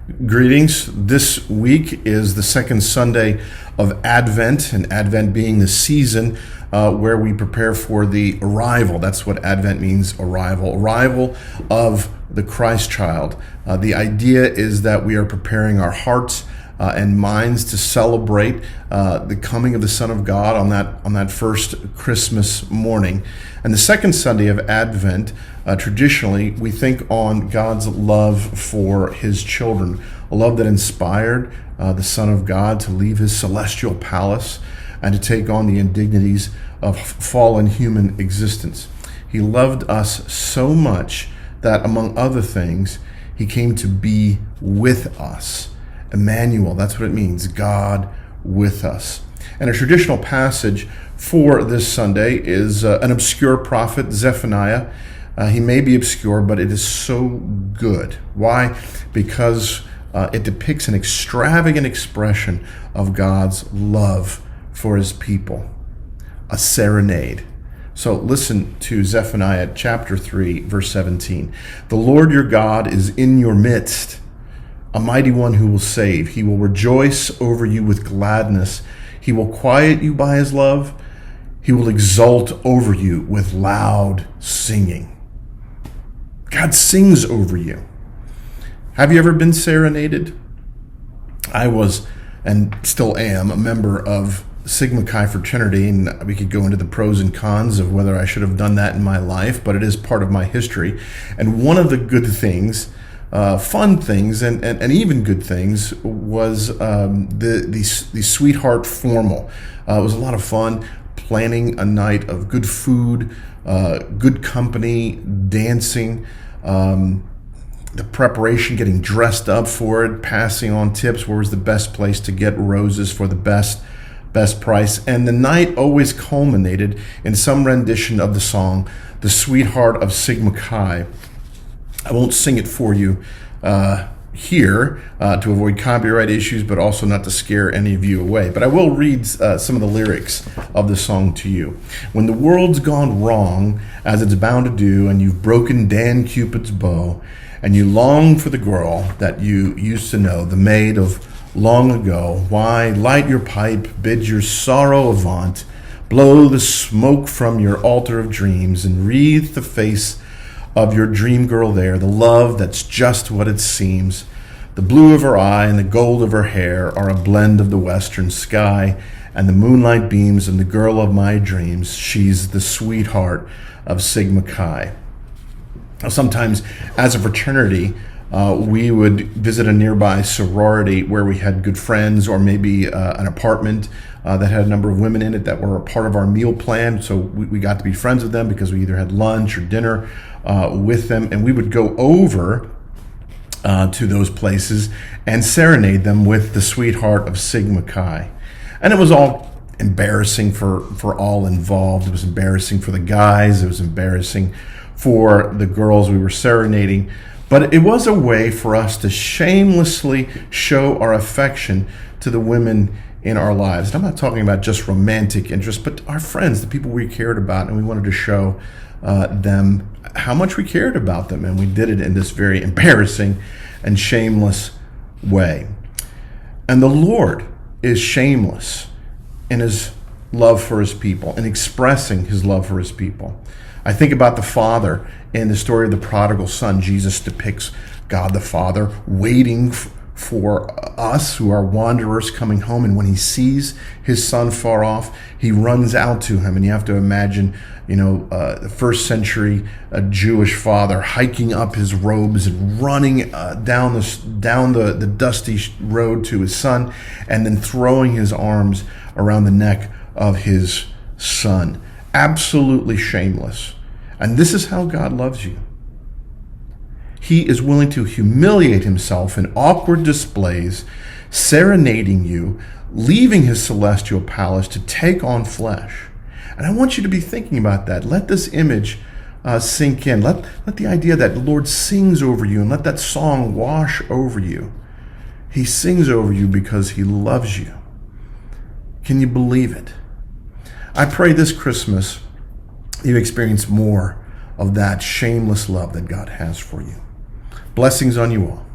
Greetings. This week is the second Sunday of Advent, and Advent being the season where we prepare for the arrival. That's what Advent means, arrival of the Christ child. The idea is that we are preparing our hearts and minds to celebrate the coming of the Son of God on that first Christmas morning. And the second Sunday of Advent, traditionally, we think on God's love for his children, a love that inspired the Son of God to leave his celestial palace and to take on the indignities of fallen human existence. He loved us so much that, among other things, he came to be with us. Emmanuel, that's what it means, God with us. And a traditional passage for this Sunday is an obscure prophet, Zephaniah. He may be obscure, but it is so good. Why? Because it depicts an extravagant expression of God's love for his people, a serenade. So listen to Zephaniah chapter 3, verse 17. The Lord your God is in your midst, a mighty one who will save. He will rejoice over you with gladness. He will quiet you by his love. He will exult over you with loud singing. God sings over you. Have you ever been serenaded? I was, and still am, a member of Sigma Chi fraternity, and we could go into the pros and cons of whether I should have done that in my life, but it is part of my history. And one of the good things, fun things, and even good things was the Sweetheart Formal. It was a lot of fun, planning a night of good food, good company, dancing, the preparation, getting dressed up for it, passing on tips, where was the best place to get roses for the best price. And the night always culminated in some rendition of the song, The Sweetheart of Sigma Chi. I won't sing it for you here to avoid copyright issues, but also not to scare any of you away. But I will read some of the lyrics of the song to you. When the world's gone wrong, as it's bound to do, and you've broken Dan Cupid's bow, and you long for the girl that you used to know, the maid of long ago, why, light your pipe, bid your sorrow avant, blow the smoke from your altar of dreams, and wreathe the face of your dream girl there, the love that's just what it seems. The blue of her eye and the gold of her hair are a blend of the western sky and the moonlight beams and the girl of my dreams. She's the sweetheart of Sigma Chi. Sometimes, as a fraternity, we would visit a nearby sorority where we had good friends, or maybe an apartment that had a number of women in it that were a part of our meal plan. So we got to be friends with them because we either had lunch or dinner with them, and we would go over to those places and serenade them with the Sweetheart of Sigma Chi. And it was all embarrassing for all involved. It was embarrassing for the guys. It was embarrassing for the girls we were serenading. But it was a way for us to shamelessly show our affection to the women in our lives. And I'm not talking about just romantic interest, but our friends, the people we cared about, and we wanted to show them how much we cared about them. And we did it in this very embarrassing and shameless way. And the Lord is shameless in his love for his people, in expressing his love for his people. I think about the Father in the story of the prodigal son. Jesus depicts God the Father waiting for us who are wanderers coming home. And when he sees his son far off, he runs out to him. And you have to imagine, the first century Jewish father hiking up his robes and running down the dusty road to his son, and then throwing his arms around the neck of his son. Absolutely shameless. And this is how God loves you. He is willing to humiliate himself in awkward displays, serenading you, leaving his celestial palace to take on flesh. And I want you to be thinking about that. Let this image sink in. Let the idea that the Lord sings over you, and let that song wash over you. He sings over you because he loves you. Can you believe it? I pray this Christmas you experience more of that shameless love that God has for you. Blessings on you all.